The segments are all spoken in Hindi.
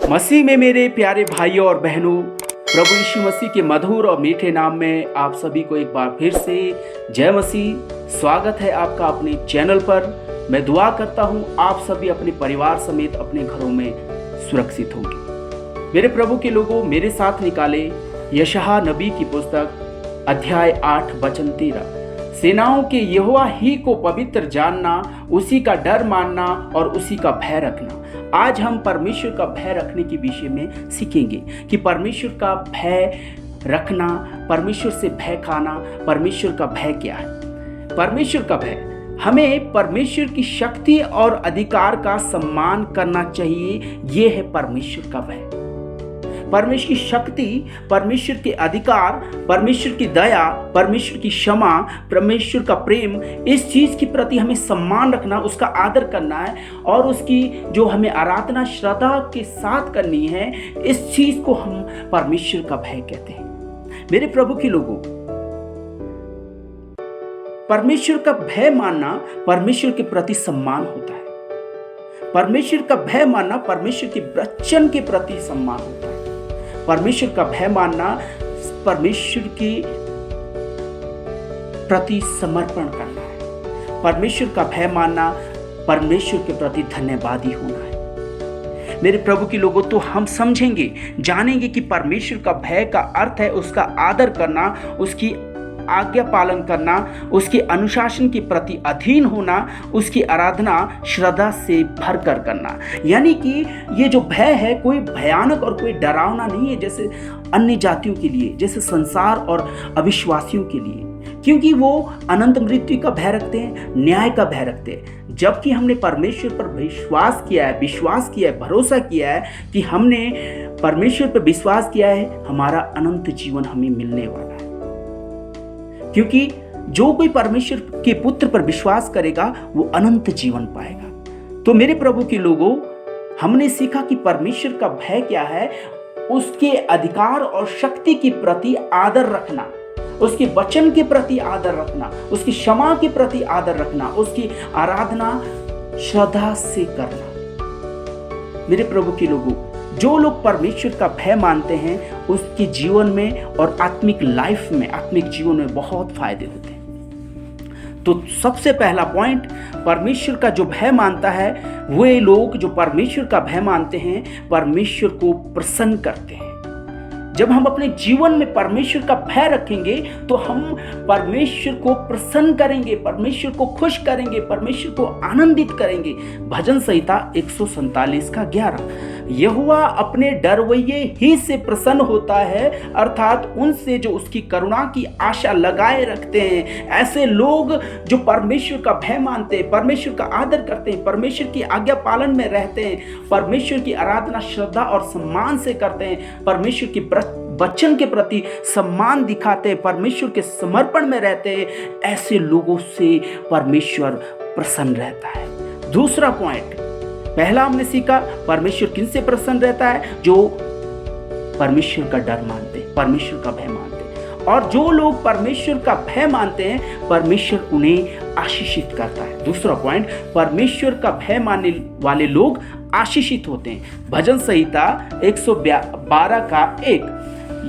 मसीह में मेरे प्यारे भाइयों और बहनों, प्रभु यीशु मसीह के मधुर और मीठे नाम में आप सभी को एक बार फिर से जय मसीह। स्वागत है आपका अपने चैनल पर। मैं दुआ करता हूं आप सभी अपने परिवार समेत अपने घरों में सुरक्षित होंगे। मेरे प्रभु के लोगों, मेरे साथ निकाले यशायाह नबी की पुस्तक अध्याय 8 वचन 13। सेनाओं के यहोवा ही को पवित्र जानना, उसी का डर मानना और उसी का भय रखना। आज हम परमेश्वर का भय रखने के विषय में सीखेंगे कि परमेश्वर का भय रखना, परमेश्वर से भय खाना, परमेश्वर का भय क्या है। परमेश्वर का भय, हमें परमेश्वर की शक्ति और अधिकार का सम्मान करना चाहिए। यह है परमेश्वर का भय। परमेश्वर की शक्ति, परमेश्वर के अधिकार, परमेश्वर की दया, परमेश्वर की क्षमा, परमेश्वर का प्रेम, इस चीज के प्रति हमें सम्मान रखना, उसका आदर करना है और उसकी जो हमें आराधना श्रद्धा के साथ करनी है, इस चीज को हम परमेश्वर का भय कहते हैं। मेरे प्रभु के लोगों, परमेश्वर का भय मानना परमेश्वर के प्रति सम्मान होता है। परमेश्वर का भय मानना परमेश्वर के वचन के प्रति सम्मान होता है। परमेश्वर का भय मानना परमेश्वर के प्रति समर्पण करना है। परमेश्वर का भय मानना परमेश्वर के प्रति धन्यवादी होना है। मेरे प्रभु के लोगों, तो हम समझेंगे, जानेंगे कि परमेश्वर का भय का अर्थ है उसका आदर करना, उसकी आज्ञा पालन करना, उसके अनुशासन के प्रति अधीन होना, उसकी आराधना श्रद्धा से भरकर करना। यानी कि ये जो भय है कोई भयानक और कोई डरावना नहीं है जैसे अन्य जातियों के लिए, जैसे संसार और अविश्वासियों के लिए, क्योंकि वो अनंत मृत्यु का भय रखते हैं, न्याय का भय रखते हैं। जबकि हमने परमेश्वर पर विश्वास किया है, भरोसा किया है कि हमने परमेश्वर पर विश्वास किया है, हमारा अनंत जीवन हमें मिलने वाला है। क्योंकि जो कोई परमेश्वर के पुत्र पर विश्वास करेगा वो अनंत जीवन पाएगा। तो मेरे प्रभु के लोगों, हमने सीखा कि परमेश्वर का भय क्या है। उसके अधिकार और शक्ति के प्रति आदर रखना, उसके वचन के प्रति आदर रखना, उसकी क्षमा के प्रति आदर रखना, उसकी आराधना श्रद्धा से करना। मेरे प्रभु के लोगों, जो लोग परमेश्वर का भय मानते हैं उसके जीवन में और आत्मिक लाइफ में, आत्मिक जीवन में बहुत फायदे होते हैं। तो सबसे पहला पॉइंट, परमेश्वर का जो भय मानता है, वे लोग जो परमेश्वर का भय मानते हैं परमेश्वर को प्रसन्न करते हैं। जब हम अपने जीवन में परमेश्वर का भय रखेंगे तो हम परमेश्वर को प्रसन्न करेंगे, परमेश्वर को खुश करेंगे, परमेश्वर को आनंदित करेंगे। भजन संहिता 147 का 11, यहोवा अपने डरवैये ही से प्रसन्न होता है, अर्थात उनसे जो उसकी करुणा की आशा लगाए रखते हैं। ऐसे लोग जो परमेश्वर का भय मानते हैं, परमेश्वर का आदर करते हैं, परमेश्वर की आज्ञा पालन में रहते हैं, परमेश्वर की आराधना श्रद्धा और सम्मान से करते हैं, परमेश्वर की वचन के प्रति सम्मान दिखाते हैं, परमेश्वर के समर्पण में रहते हैं, ऐसे लोगों से परमेश्वर प्रसन्न रहता है। दूसरा पॉइंट, पहला हमने सीखा परमेश्वर किन से प्रसन्न रहता है, जो परमेश्वर का डर मानते हैं, परमेश्वर का भय मानते हैं। और जो लोग परमेश्वर का भय मानते हैं परमेश्वर उन्हें आशीषित करता है। दूसरा पॉइंट, परमेश्वर का भय मानने वाले लोग आशीषित होते हैं। भजन संहिता 112 का 1,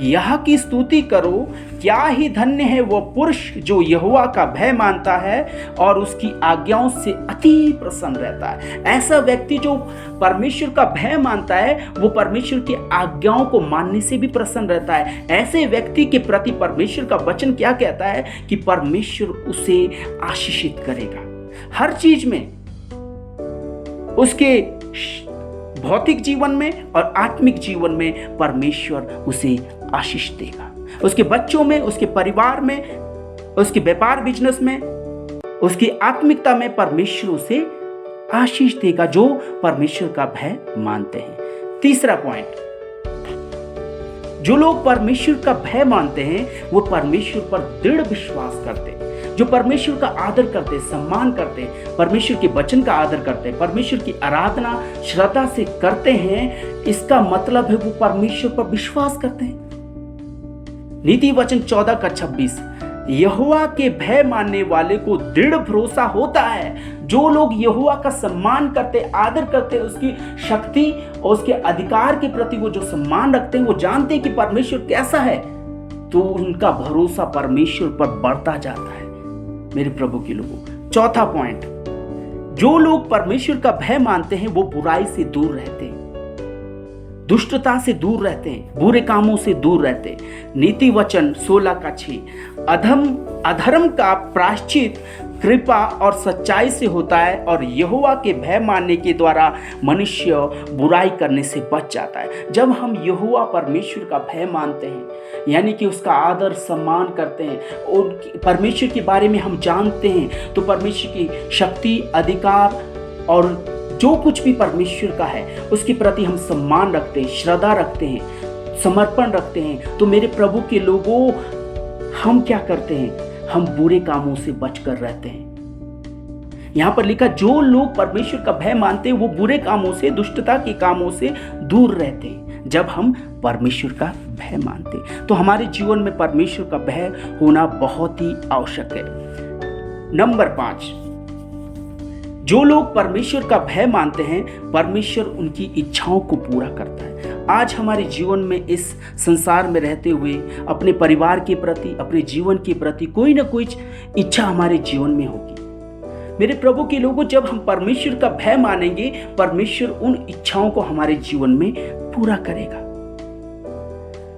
यह की स्तुति करो, क्या ही धन्य है वो पुरुष जो यहोवा का भय मानता है और उसकी आज्ञाओं से अति प्रसन्न रहता है। ऐसा व्यक्ति जो परमेश्वर का भय मानता है वो परमेश्वर की आज्ञाओं को मानने से भी प्रसन्न रहता है। ऐसे व्यक्ति के प्रति परमेश्वर का वचन क्या कहता है कि परमेश्वर उसे आशीषित करेगा हर चीज में, उसके भौतिक जीवन में और आत्मिक जीवन में परमेश्वर उसे आशीष देगा। उसके बच्चों में, उसके परिवार में, उसके व्यापार बिजनेस में, उसकी आत्मिकता में परमेश्वर उसे आशीष देगा जो परमेश्वर का भय मानते हैं। तीसरा पॉइंट, जो लोग परमेश्वर का भय मानते हैं वो परमेश्वर पर दृढ़ विश्वास करते हैं। जो परमेश्वर का आदर करते हैं, सम्मान करते हैं, परमेश्वर के वचन का आदर करते हैं, परमेश्वर की आराधना श्रद्धा से करते हैं, इसका मतलब है वो परमेश्वर पर विश्वास करते हैं। नीति वचन 14 का 26, यहोवा के भय मानने वाले को दृढ़ भरोसा होता है। जो लोग यहोवा का सम्मान करते, आदर करते, उसकी शक्ति और उसके अधिकार के प्रति वो जो सम्मान रखते हैं, वो जानते हैं कि परमेश्वर कैसा है, तो उनका भरोसा परमेश्वर पर बढ़ता जाता है। मेरे प्रभु के लोगों, चौथा पॉइंट, जो लोग परमेश्वर का भय मानते हैं वो बुराई से दूर रहते हैं, दुष्टता से दूर रहते हैं, बुरे कामों से दूर रहते हैं। नीति वचन 16:6, अधर्म का प्रायश्चित कृपा और सच्चाई से होता है और यहोवा के भय मानने के द्वारा मनुष्य बुराई करने से बच जाता है। जब हम यहोवा परमेश्वर का भय मानते हैं, यानी कि उसका आदर सम्मान करते हैं और परमेश्वर के बारे में हम जानते हैं, तो परमेश्वर की शक्ति, अधिकार और जो कुछ भी परमेश्वर का है उसके प्रति हम सम्मान रखते हैं, श्रद्धा रखते हैं, समर्पण रखते हैं, तो मेरे प्रभु के लोगों, हम क्या करते हैं? हम बुरे कामों से बचकर रहते हैं। यहां पर लिखा, जो लोग परमेश्वर का भय मानते हैं वो बुरे कामों से, दुष्टता के कामों से दूर रहते हैं। जब हम परमेश्वर का भय मानते हैं तो हमारे जीवन में परमेश्वर का भय होना बहुत ही आवश्यक है। नंबर 5, जो लोग परमेश्वर का भय मानते हैं, परमेश्वर उनकी इच्छाओं को पूरा करता है। आज हमारे जीवन में, इस संसार में रहते हुए, अपने परिवार के प्रति, अपने जीवन के प्रति कोई ना कोई इच्छा हमारे जीवन में होगी। मेरे प्रभु के लोगों, जब हम परमेश्वर का भय मानेंगे, परमेश्वर उन इच्छाओं को हमारे जीवन में पूरा करेगा।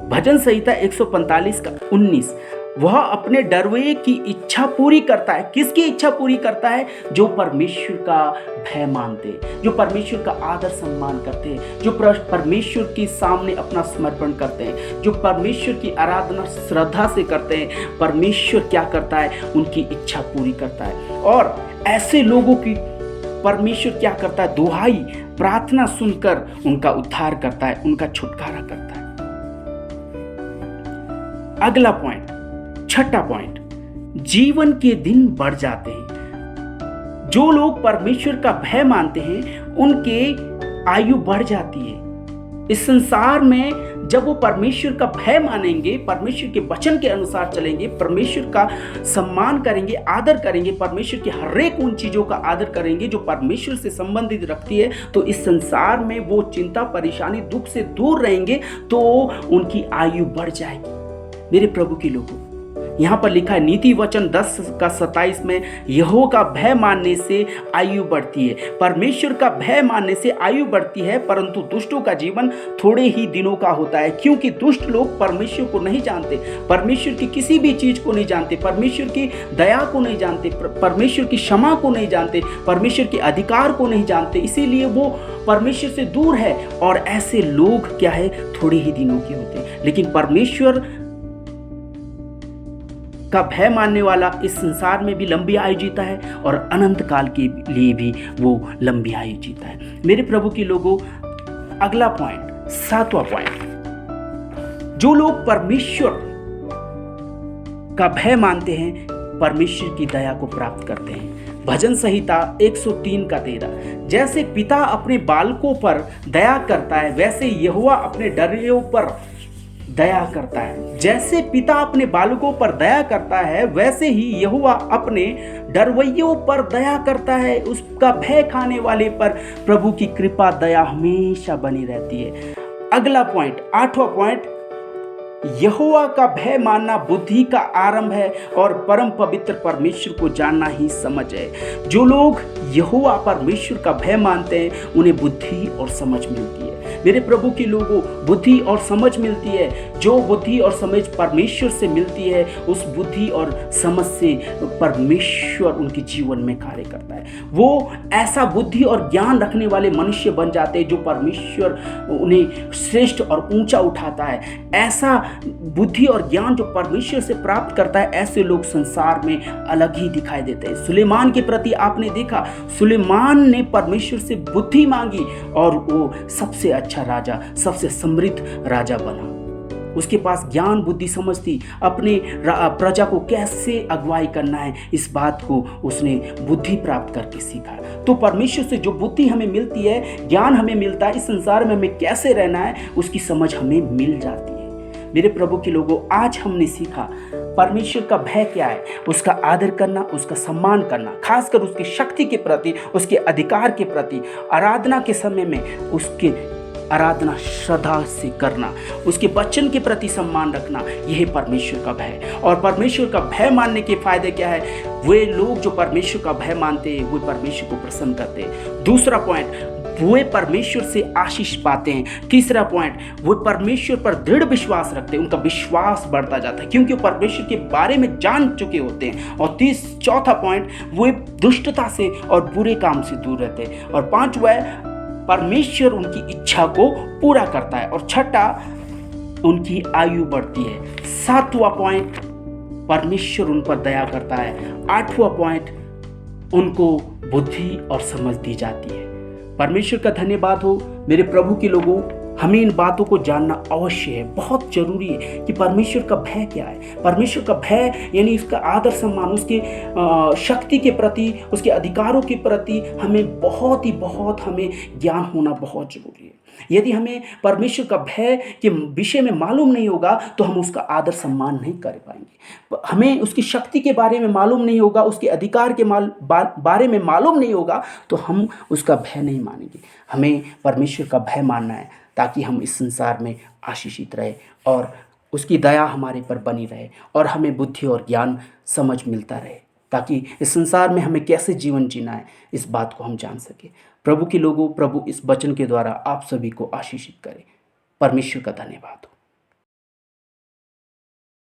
भजन संहिता 145:19, वह अपने डरवे की इच्छा पूरी करता है। किसकी इच्छा पूरी करता है? जो परमेश्वर का भय मानते हैं, जो परमेश्वर का आदर सम्मान करते हैं, जो परमेश्वर के सामने अपना समर्पण करते हैं, जो परमेश्वर की आराधना श्रद्धा से करते हैं। परमेश्वर क्या करता है? उनकी इच्छा पूरी करता है। और ऐसे लोगों की परमेश्वर क्या करता है? दुहाई, प्रार्थना सुनकर उनका उद्धार करता है, उनका छुटकारा करता है। अगला पॉइंट, छठा पॉइंट, जीवन के दिन बढ़ जाते हैं। जो लोग परमेश्वर का भय मानते हैं उनके आयु बढ़ जाती है। इस संसार में जब वो परमेश्वर का भय मानेंगे, परमेश्वर के वचन के अनुसार चलेंगे, परमेश्वर का सम्मान करेंगे, आदर करेंगे, परमेश्वर की हर एक उन चीजों का आदर करेंगे जो परमेश्वर से संबंधित रखती है, तो इस संसार में वो चिंता, परेशानी, दुख से दूर रहेंगे, तो उनकी आयु बढ़ जाएगी। मेरे प्रभु के लोगों, यहाँ पर लिखा है नीति वचन 10:27 में, यहोवा का भय मानने से आयु बढ़ती है। परमेश्वर का भय मानने से आयु बढ़ती है, परंतु दुष्टों का जीवन थोड़े ही दिनों का होता है, क्योंकि दुष्ट लोग परमेश्वर को नहीं जानते, परमेश्वर की किसी भी चीज को नहीं जानते, परमेश्वर की दया को नहीं जानते, परमेश्वर की क्षमा को नहीं जानते, परमेश्वर के अधिकार को नहीं जानते, इसीलिए वो परमेश्वर से दूर है। और ऐसे लोग क्या है? थोड़े ही दिनों के होते हैं। लेकिन परमेश्वर का भय मानने वाला इस संसार में भी लंबी आयु जीता है और अनंत काल के लिए भी वो लंबी आयु जीता है। मेरे प्रभु के लोगों, अगला पॉइंट, 7वां पॉइंट, जो लोग परमेश्वर का भय मानते हैं, परमेश्वर की दया को प्राप्त करते हैं। भजन संहिता 103:13, जैसे पिता अपने बालकों पर दया करता है, वैसे यहोवा अपने डरवैयों पर दया करता है। जैसे पिता अपने बालकों पर दया करता है, वैसे ही यहोवा अपने डरवैयों पर दया करता है। उसका भय खाने वाले पर प्रभु की कृपा, दया हमेशा बनी रहती है। अगला पॉइंट, 8वां पॉइंट, यहोवा का भय मानना बुद्धि का आरंभ है और परम पवित्र परमेश्वर को जानना ही समझ है। जो लोग यहोवा परमेश्वर का भय मानते हैं, उन्हें बुद्धि और समझ मिलती है। मेरे प्रभु के लोगों, बुद्धि और समझ मिलती है। जो बुद्धि और समझ परमेश्वर से मिलती है, उस बुद्धि और समझ से परमेश्वर उनके जीवन में कार्य करता है। वो ऐसा बुद्धि और ज्ञान रखने वाले मनुष्य बन जाते हैं जो परमेश्वर उन्हें श्रेष्ठ और ऊंचा उठाता है। ऐसा बुद्धि और ज्ञान जो परमेश्वर से प्राप्त करता है, ऐसे लोग संसार में अलग ही दिखाई देते हैं। सुलेमान के प्रति आपने देखा, सुलेमान ने परमेश्वर से बुद्धि मांगी और वो सबसे अच्छा राजा, सबसे समृद्ध राजा बना। उसके पास ज्ञान, बुद्धि, समझ थी। अपने प्रजा को कैसे अगुवाई करना है, इस बात को उसने बुद्धि प्राप्त करके सीखा। तो परमेश्वर से जो बुद्धि हमें मिलती है, ज्ञान हमें मिलता है, इस संसार में हमें कैसे रहना है, उसकी समझ हमें मिल जाती है। मेरे प्रभु के लोगों, आज हमने सीखा परमेश्वर का भय क्या है, उसका आदर करना, उसका सम्मान करना, खासकर उसकी शक्ति के प्रति, उसके अधिकार के प्रति, आराधना के समय में उसके आराधना श्रद्धा से करना, उसके वचन के प्रति सम्मान रखना, यह परमेश्वर का भय। और परमेश्वर का भय मानने के फायदे क्या है? वे लोग जो परमेश्वर का भय मानते हैं वे परमेश्वर को प्रसन्न करते हैं। दूसरा पॉइंट, वे परमेश्वर से आशीष पाते हैं। तीसरा पॉइंट, वे परमेश्वर पर दृढ़ विश्वास रखते हैं, उनका विश्वास बढ़ता जाता है क्योंकि वो परमेश्वर के बारे में जान चुके होते हैं। और चौथा पॉइंट, वे दुष्टता से और बुरे काम से दूर रहते हैं। और पांचवा, परमेश्वर उनकी इच्छा को पूरा करता है। और छठा, उनकी आयु बढ़ती है। सातवां पॉइंट, परमेश्वर उन पर दया करता है। आठवां पॉइंट, उनको बुद्धि और समझ दी जाती है। परमेश्वर का धन्यवाद हो मेरे प्रभु के लोगों, हमें इन बातों को जानना अवश्य है, बहुत जरूरी है कि परमेश्वर का भय क्या है। परमेश्वर का भय यानी उसका आदर सम्मान, उसके शक्ति के प्रति, उसके अधिकारों के प्रति हमें बहुत हमें ज्ञान होना बहुत जरूरी है। यदि हमें परमेश्वर का भय के विषय में मालूम नहीं होगा तो हम उसका आदर सम्मान नहीं कर पाएंगे। हमें उसकी शक्ति के बारे में मालूम नहीं होगा, उसके अधिकार के बारे में मालूम नहीं होगा तो हम उसका भय नहीं मानेंगे। हमें परमेश्वर का भय मानना है ताकि हम इस संसार में आशीषित रहे और उसकी दया हमारे पर बनी रहे और हमें बुद्धि और ज्ञान समझ मिलता रहे, ताकि इस संसार में हमें कैसे जीवन जीना है इस बात को हम जान सके। प्रभु के लोगों, प्रभु इस वचन के द्वारा आप सभी को आशीषित करे। परमेश्वर का धन्यवाद हो।